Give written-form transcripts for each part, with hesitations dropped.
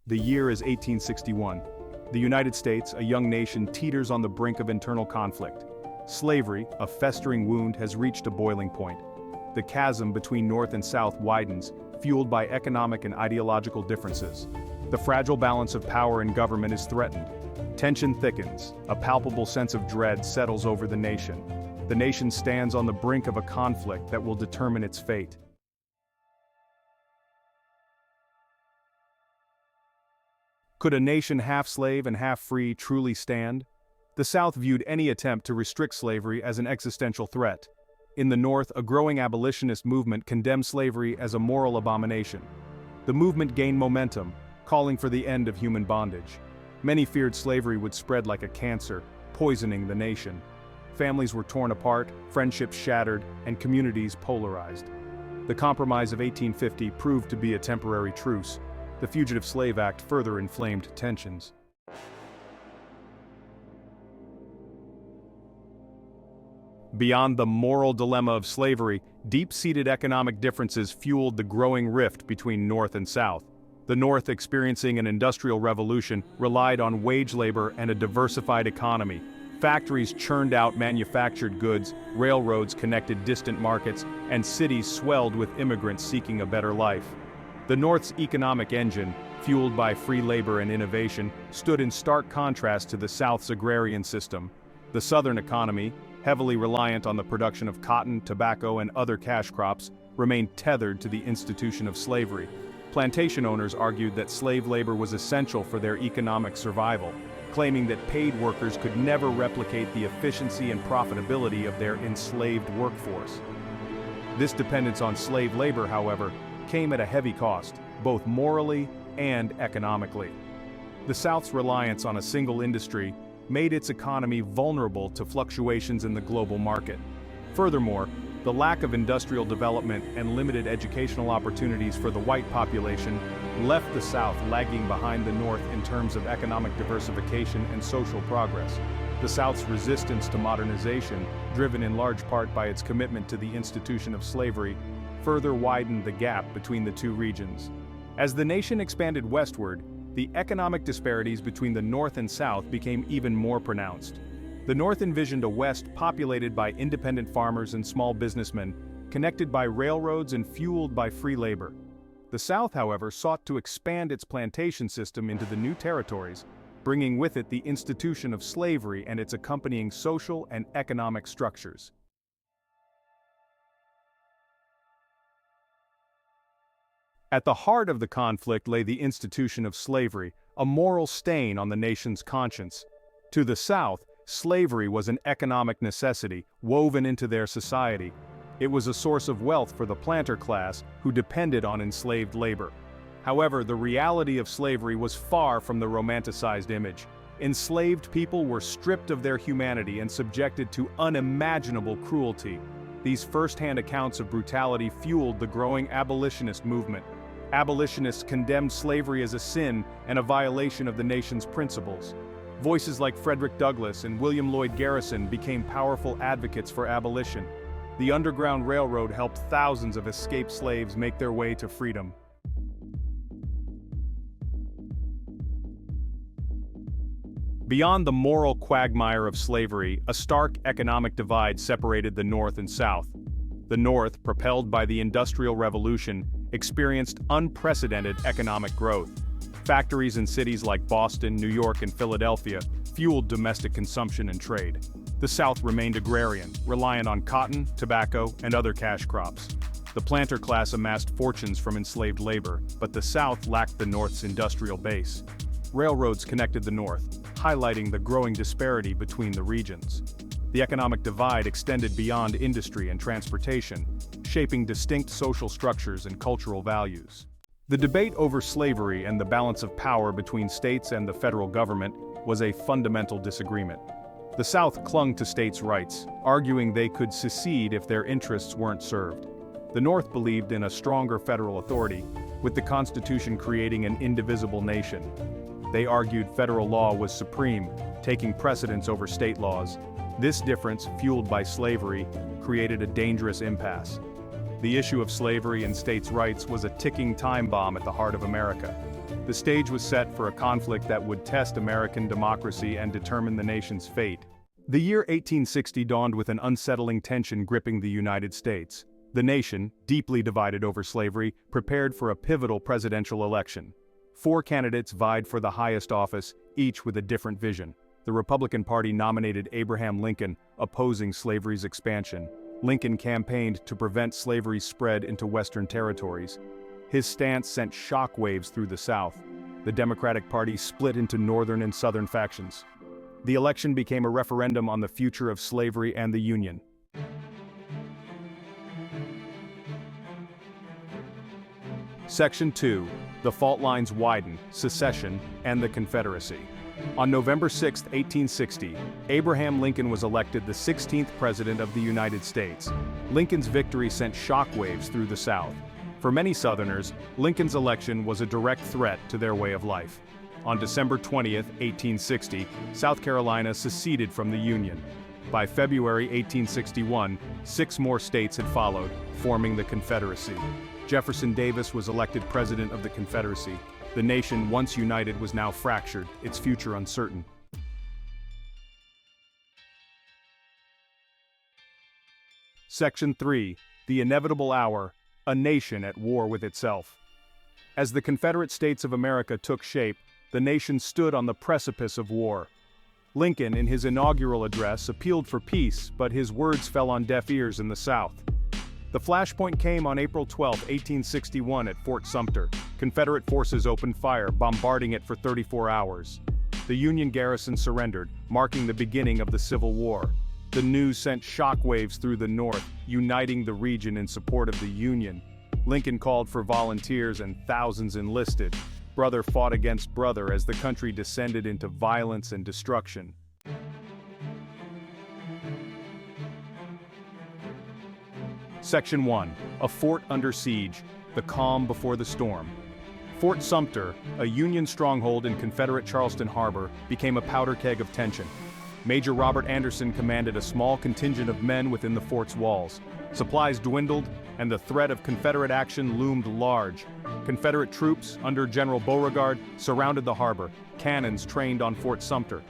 The year is 1861. The United States, a young nation, teeters on the brink of internal conflict. Slavery, a festering wound, has reached a boiling point. The chasm between North and South widens, fueled by economic and ideological differences. The fragile balance of power in government is threatened. Tension thickens, a palpable sense of dread settles over the nation. The nation stands on the brink of a conflict that will determine its fate. Could a nation half slave and half free truly stand? The South viewed any attempt to restrict slavery as an existential threat. In the North, a growing abolitionist movement condemned slavery as a moral abomination. The movement gained momentum, calling for the end of human bondage. Many feared slavery would spread like a cancer, poisoning the nation. Families were torn apart, friendships shattered, and communities polarized. The Compromise of 1850 proved to be a temporary truce. The Fugitive Slave Act further inflamed tensions. Beyond the moral dilemma of slavery, deep-seated economic differences fueled the growing rift between North and South. The North, experiencing an industrial revolution, relied on wage labor and a diversified economy. Factories churned out manufactured goods, railroads connected distant markets, and cities swelled with immigrants seeking a better life. The North's economic engine, fueled by free labor and innovation, stood in stark contrast to the South's agrarian system. The Southern economy, heavily reliant on the production of cotton, tobacco, and other cash crops, remained tethered to the institution of slavery. Plantation owners argued that slave labor was essential for their economic survival, claiming that paid workers could never replicate the efficiency and profitability of their enslaved workforce. This dependence on slave labor, however, came at a heavy cost, both morally and economically. The South's reliance on a single industry made its economy vulnerable to fluctuations in the global market. Furthermore, the lack of industrial development and limited educational opportunities for the white population left the South lagging behind the North in terms of economic diversification and social progress. The South's resistance to modernization, driven in large part by its commitment to the institution of slavery, further widened the gap between the two regions. As the nation expanded westward, the economic disparities between the North and South became even more pronounced. The North envisioned a West populated by independent farmers and small businessmen, connected by railroads and fueled by free labor. The South, however, sought to expand its plantation system into the new territories, bringing with it the institution of slavery and its accompanying social and economic structures. At the heart of the conflict lay the institution of slavery, a moral stain on the nation's conscience. To the South, slavery was an economic necessity woven into their society. It was a source of wealth for the planter class who depended on enslaved labor. However, the reality of slavery was far from the romanticized image. Enslaved people were stripped of their humanity and subjected to unimaginable cruelty. These first-hand accounts of brutality fueled the growing abolitionist movement. Abolitionists condemned slavery as a sin and a violation of the nation's principles. Voices like Frederick Douglass and William Lloyd Garrison became powerful advocates for abolition. The Underground Railroad helped thousands of escaped slaves make their way to freedom. Beyond the moral quagmire of slavery, a stark economic divide separated the North and South. The North, propelled by the Industrial Revolution, experienced unprecedented economic growth. Factories in cities like Boston, New York, and Philadelphia fueled domestic consumption and trade. The South remained agrarian, reliant on cotton, tobacco, and other cash crops. The planter class amassed fortunes from enslaved labor, but the South lacked the North's industrial base. Railroads connected the North, highlighting the growing disparity between the regions. The economic divide extended beyond industry and transportation, shaping distinct social structures and cultural values. The debate over slavery and the balance of power between states and the federal government was a fundamental disagreement. The South clung to states' rights, arguing they could secede if their interests weren't served. The North believed in a stronger federal authority, with the Constitution creating an indivisible nation. They argued federal law was supreme, taking precedence over state laws. This difference, fueled by slavery, created a dangerous impasse. The issue of slavery and states' rights was a ticking time bomb at the heart of America. The stage was set for a conflict that would test American democracy and determine the nation's fate. The year 1860 dawned with an unsettling tension gripping the United States. The nation, deeply divided over slavery, prepared for a pivotal presidential election. 4 candidates vied for the highest office, each with a different vision. The Republican Party nominated Abraham Lincoln, opposing slavery's expansion. Lincoln campaigned to prevent slavery's spread into Western territories. His stance sent shockwaves through the South. The Democratic Party split into Northern and Southern factions. The election became a referendum on the future of slavery and the Union. Section 2. The fault lines widen, Secession, and the Confederacy. On November 6, 1860, Abraham Lincoln was elected the 16th President of the United States. Lincoln's victory sent shockwaves through the South. For many Southerners, Lincoln's election was a direct threat to their way of life. On December 20, 1860, South Carolina seceded from the Union. By February 1861, 6 more states had followed, forming the Confederacy. Jefferson Davis was elected President of the Confederacy. The nation, once united, was now fractured, its future uncertain. Section 3. The inevitable hour, a nation at war with itself. As the Confederate States of America took shape, the nation stood on the precipice of war. Lincoln, in his inaugural address, appealed for peace, but his words fell on deaf ears in the South. The flashpoint came on April 12, 1861 at Fort Sumter. Confederate forces opened fire, bombarding it for 34 hours. The Union garrison surrendered, marking the beginning of the Civil War. The news sent shockwaves through the North, uniting the region in support of the Union. Lincoln called for volunteers and thousands enlisted. Brother fought against brother as the country descended into violence and destruction. Section 1. A fort under siege, the calm before the storm. Fort Sumter, a Union stronghold in Confederate Charleston Harbor, became a powder keg of tension. Major Robert Anderson commanded a small contingent of men within the fort's walls. Supplies dwindled, and the threat of Confederate action loomed large. Confederate troops, under General Beauregard, surrounded the harbor, cannons trained on Fort Sumter.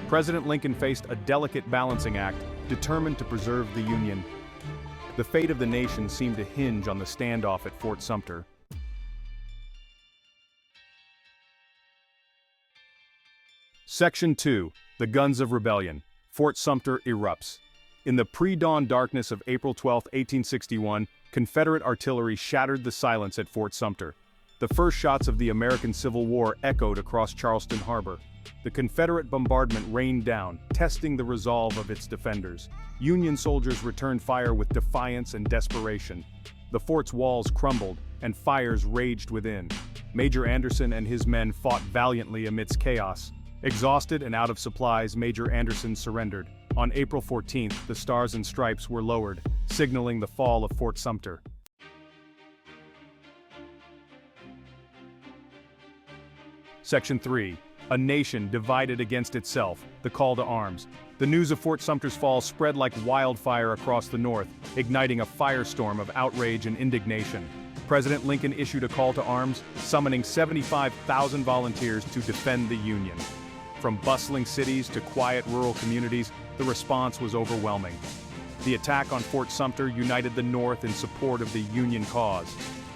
President Lincoln faced a delicate balancing act, determined to preserve the Union. The fate of the nation seemed to hinge on the standoff at Fort Sumter. Section 2. The Guns of Rebellion. Fort Sumter erupts. In the pre-dawn darkness of April 12, 1861, Confederate artillery shattered the silence at Fort Sumter. The first shots of the American Civil War echoed across Charleston Harbor. The Confederate bombardment rained down, testing the resolve of its defenders. Union soldiers returned fire with defiance and desperation. The fort's walls crumbled, and fires raged within. Major Anderson and his men fought valiantly amidst chaos. Exhausted and out of supplies, Major Anderson surrendered. On April 14th, the Stars and Stripes were lowered, signaling the fall of Fort Sumter. Section 3. A nation divided against itself, the call to arms. The news of Fort Sumter's fall spread like wildfire across the North, igniting a firestorm of outrage and indignation. President Lincoln issued a call to arms, summoning 75,000 volunteers to defend the Union. From bustling cities to quiet rural communities, the response was overwhelming. The attack on Fort Sumter united the North in support of the Union cause.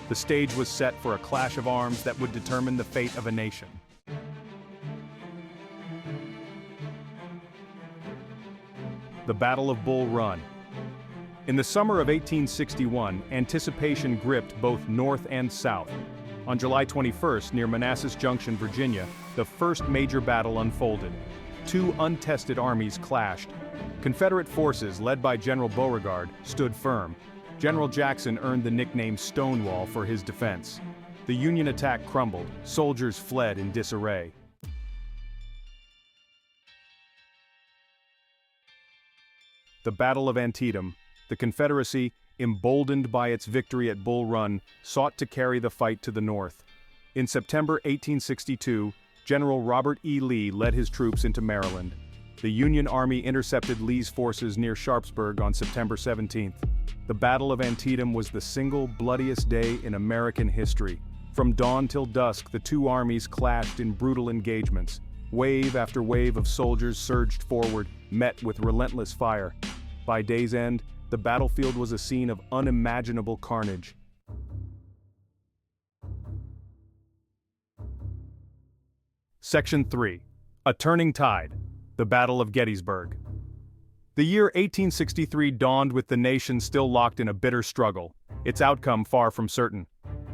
The stage was set for a clash of arms that would determine the fate of a nation. The Battle of Bull Run. In the summer of 1861, anticipation gripped both North and South. On July 21st, near Manassas Junction, Virginia, the first major battle unfolded. 2 untested armies clashed. Confederate forces, led by General Beauregard, stood firm. General Jackson earned the nickname Stonewall for his defense. The Union attack crumbled, soldiers fled in disarray. The Battle of Antietam. The Confederacy, emboldened by its victory at Bull Run, sought to carry the fight to the North. In September 1862, General Robert E. Lee led his troops into Maryland. The Union Army intercepted Lee's forces near Sharpsburg on September 17th. The Battle of Antietam was the single bloodiest day in American history. From dawn till dusk, the two armies clashed in brutal engagements. Wave after wave of soldiers surged forward, met with relentless fire. By day's end, the battlefield was a scene of unimaginable carnage. Section 3. A Turning Tide. The Battle of Gettysburg. The year 1863 dawned with the nation still locked in a bitter struggle, its outcome far from certain.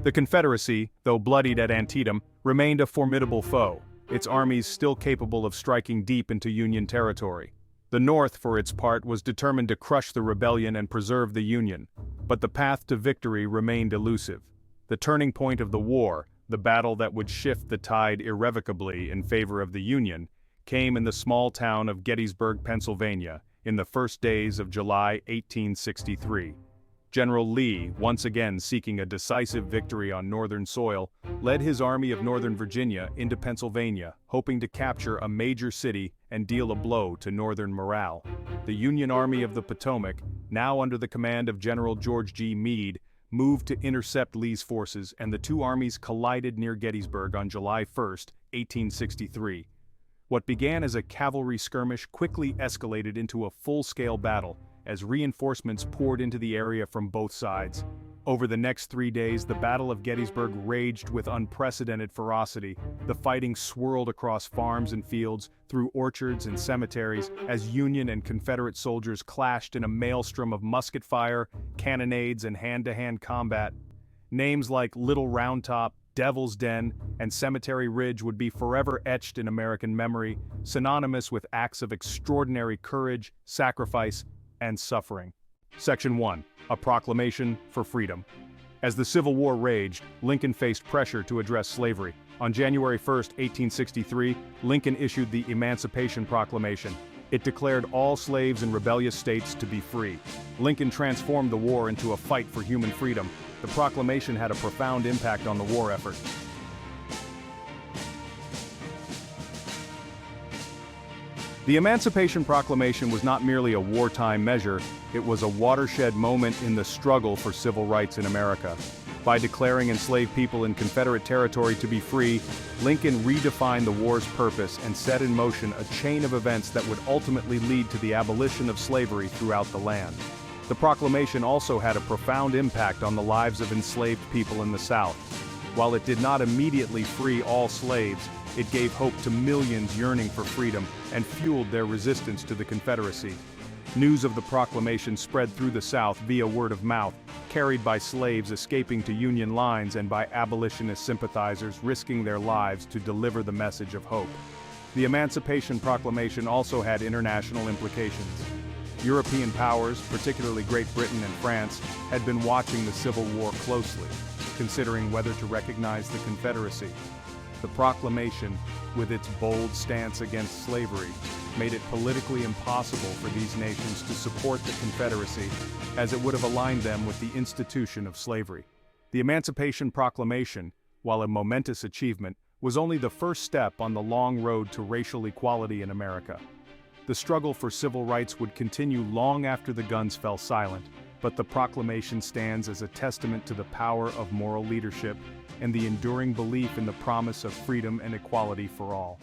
The Confederacy, though bloodied at Antietam, remained a formidable foe, its armies still capable of striking deep into Union territory. The North, for its part, was determined to crush the rebellion and preserve the Union, but the path to victory remained elusive. The turning point of the war, the battle that would shift the tide irrevocably in favor of the Union, came in the small town of Gettysburg, Pennsylvania, in the first days of July 1863. General Lee, once again seeking a decisive victory on Northern soil, led his Army of Northern Virginia into Pennsylvania, hoping to capture a major city and deal a blow to Northern morale. The Union Army of the Potomac, now under the command of General George G. Meade, moved to intercept Lee's forces, and the two armies collided near Gettysburg on July 1, 1863. What began as a cavalry skirmish quickly escalated into a full-scale battle, as reinforcements poured into the area from both sides. Over the next 3 days, the Battle of Gettysburg raged with unprecedented ferocity. The fighting swirled across farms and fields, through orchards and cemeteries, as Union and Confederate soldiers clashed in a maelstrom of musket fire, cannonades, and hand-to-hand combat. Names like Little Round Top, Devil's Den, and Cemetery Ridge would be forever etched in American memory, synonymous with acts of extraordinary courage, sacrifice, and suffering. Section 1. A Proclamation for Freedom. As the Civil War raged, Lincoln faced pressure to address slavery. On January 1, 1863, Lincoln issued the Emancipation Proclamation. It declared all slaves in rebellious states to be free. Lincoln transformed the war into a fight for human freedom. The proclamation had a profound impact on the war effort. The Emancipation Proclamation was not merely a wartime measure, it was a watershed moment in the struggle for civil rights in America. By declaring enslaved people in Confederate territory to be free, Lincoln redefined the war's purpose and set in motion a chain of events that would ultimately lead to the abolition of slavery throughout the land. The proclamation also had a profound impact on the lives of enslaved people in the South. While it did not immediately free all slaves, it gave hope to millions yearning for freedom and fueled their resistance to the Confederacy. News of the proclamation spread through the South via word of mouth, carried by slaves escaping to Union lines and by abolitionist sympathizers risking their lives to deliver the message of hope. The Emancipation Proclamation also had international implications. European powers, particularly Great Britain and France, had been watching the Civil War closely, considering whether to recognize the Confederacy. The proclamation, with its bold stance against slavery, made it politically impossible for these nations to support the Confederacy, as it would have aligned them with the institution of slavery. The Emancipation Proclamation, while a momentous achievement, was only the first step on the long road to racial equality in America. The struggle for civil rights would continue long after the guns fell silent, but the proclamation stands as a testament to the power of moral leadership and the enduring belief in the promise of freedom and equality for all.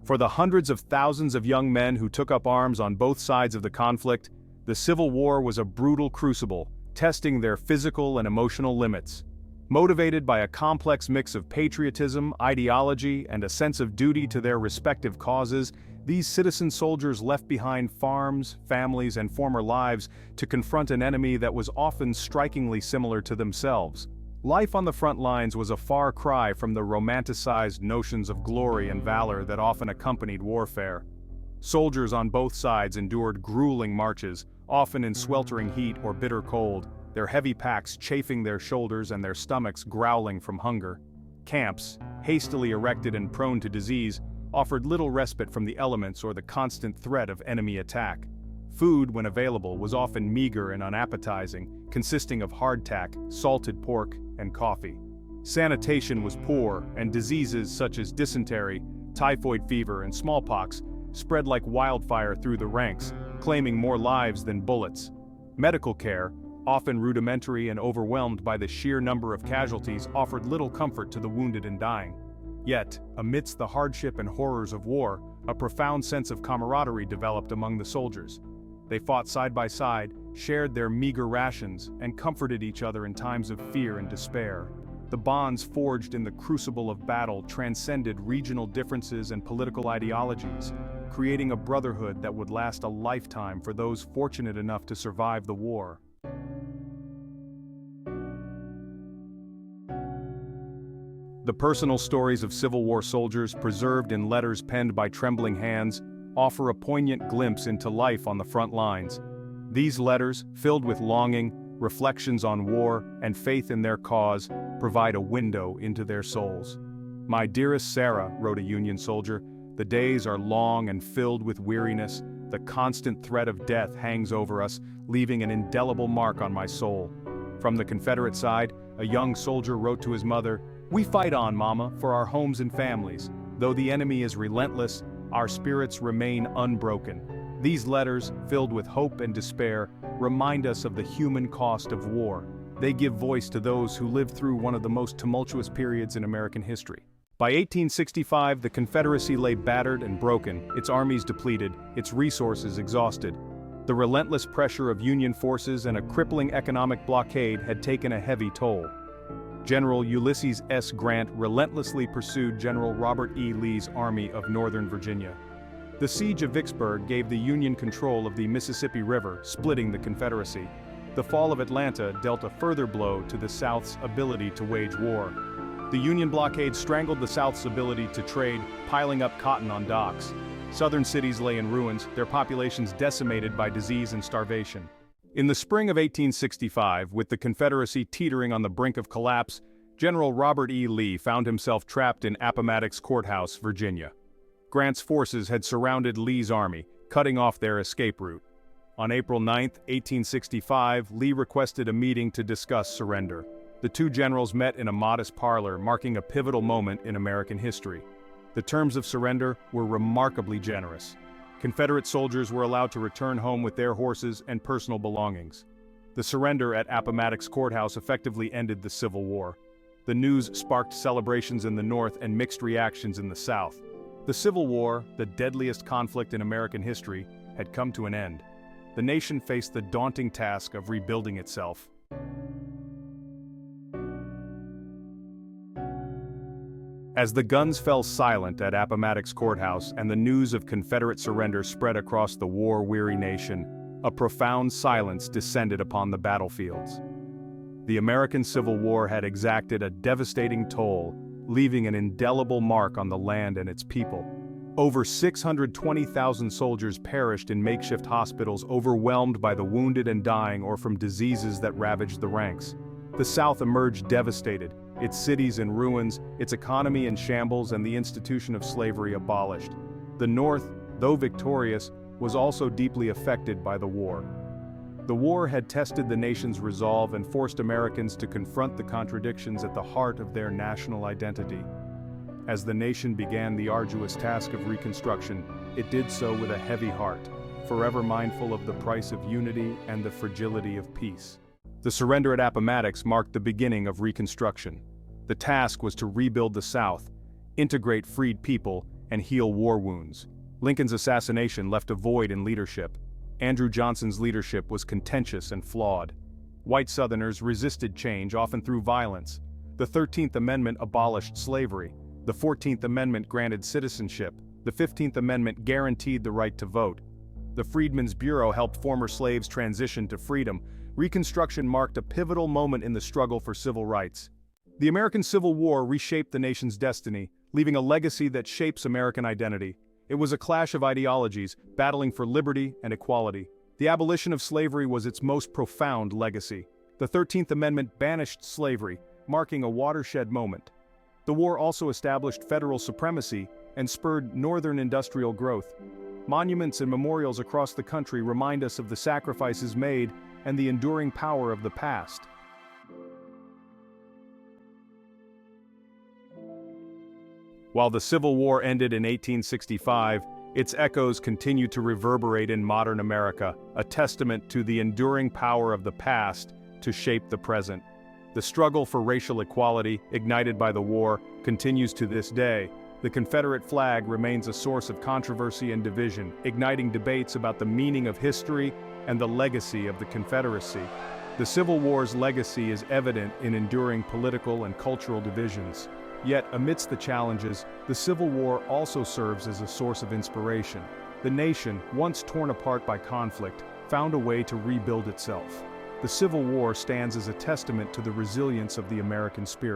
For the hundreds of thousands of young men who took up arms on both sides of the conflict, the Civil War was a brutal crucible, testing their physical and emotional limits. Motivated by a complex mix of patriotism, ideology, and a sense of duty to their respective causes, these citizen soldiers left behind farms, families, and former lives to confront an enemy that was often strikingly similar to themselves. Life on the front lines was a far cry from the romanticized notions of glory and valor that often accompanied warfare. Soldiers on both sides endured grueling marches, often in sweltering heat or bitter cold, their heavy packs chafing their shoulders and their stomachs growling from hunger. Camps, hastily erected and prone to disease, offered little respite from the elements or the constant threat of enemy attack. Food, when available, was often meager and unappetizing, consisting of hardtack, salted pork, and coffee. Sanitation was poor, and diseases such as dysentery, typhoid fever, and smallpox spread like wildfire through the ranks, claiming more lives than bullets. Medical care, often rudimentary and overwhelmed by the sheer number of casualties, offered little comfort to the wounded and dying. Yet, amidst the hardship and horrors of war, a profound sense of camaraderie developed among the soldiers. They fought side by side, shared their meager rations, and comforted each other in times of fear and despair. The bonds forged in the crucible of battle transcended regional differences and political ideologies, creating a brotherhood that would last a lifetime for those fortunate enough to survive the war. The personal stories of Civil War soldiers, preserved in letters penned by trembling hands, offer a poignant glimpse into life on the front lines. These letters, filled with longing, reflections on war, and faith in their cause, provide a window into their souls. "My dearest Sarah," wrote a Union soldier, "the days are long and filled with weariness. The constant threat of death hangs over us, leaving an indelible mark on my soul." From the Confederate side, a young soldier wrote to his mother, "We fight on, Mama, for our homes and families. Though the enemy is relentless, our spirits remain unbroken." These letters, filled with hope and despair, remind us of the human cost of war. They give voice to those who lived through one of the most tumultuous periods in American history. By 1865, the Confederacy lay battered and broken, its armies depleted, its resources exhausted. The relentless pressure of Union forces and a crippling economic blockade had taken a heavy toll. General Ulysses S. Grant relentlessly pursued General Robert E. Lee's Army of Northern Virginia. The siege of Vicksburg gave the Union control of the Mississippi River, splitting the Confederacy. The fall of Atlanta dealt a further blow to the South's ability to wage war. The Union blockade strangled the South's ability to trade, piling up cotton on docks. Southern cities lay in ruins, their populations decimated by disease and starvation. In the spring of 1865, with the Confederacy teetering on the brink of collapse, General Robert E. Lee found himself trapped in Appomattox Courthouse, Virginia. Grant's forces had surrounded Lee's army, cutting off their escape route. On April 9, 1865, Lee requested a meeting to discuss surrender. The two generals met in a modest parlor, marking a pivotal moment in American history. The terms of surrender were remarkably generous. Confederate soldiers were allowed to return home with their horses and personal belongings. The surrender at Appomattox Courthouse effectively ended the Civil War. The news sparked celebrations in the North and mixed reactions in the South. The Civil War, the deadliest conflict in American history, had come to an end. The nation faced the daunting task of rebuilding itself. As the guns fell silent at Appomattox Courthouse and the news of Confederate surrender spread across the war-weary nation, a profound silence descended upon the battlefields. The American Civil War had exacted a devastating toll, leaving an indelible mark on the land and its people. Over 620,000 soldiers perished in makeshift hospitals, overwhelmed by the wounded and dying or from diseases that ravaged the ranks. The South emerged devastated, its cities in ruins, its economy in shambles, and the institution of slavery abolished. The North, though victorious, was also deeply affected by the war. The war had tested the nation's resolve and forced Americans to confront the contradictions at the heart of their national identity. As the nation began the arduous task of reconstruction, it did so with a heavy heart, forever mindful of the price of unity and the fragility of peace. The surrender at Appomattox marked the beginning of Reconstruction. The task was to rebuild the South, integrate freed people, and heal war wounds. Lincoln's assassination left a void in leadership. Andrew Johnson's leadership was contentious and flawed. White Southerners resisted change, often through violence. The 13th Amendment abolished slavery. The 14th Amendment granted citizenship. The 15th Amendment guaranteed the right to vote. The Freedmen's Bureau helped former slaves transition to freedom. Reconstruction marked a pivotal moment in the struggle for civil rights. The American Civil War reshaped the nation's destiny, leaving a legacy that shapes American identity. It was a clash of ideologies, battling for liberty and equality. The abolition of slavery was its most profound legacy. The 13th Amendment banished slavery, marking a watershed moment. The war also established federal supremacy and spurred northern industrial growth. Monuments and memorials across the country remind us of the sacrifices made and the enduring power of the past. While the Civil War ended in 1865, Its echoes continue to reverberate in modern America, a testament to the enduring power of the past to shape the present. The struggle for racial equality, ignited by the war, continues to this day. The Confederate flag remains a source of controversy and division, igniting debates about the meaning of history and the legacy of the Confederacy. The Civil War's legacy is evident in enduring political and cultural divisions. Yet, amidst the challenges, the Civil War also serves as a source of inspiration. The nation, once torn apart by conflict, found a way to rebuild itself. The Civil War stands as a testament to the resilience of the American spirit.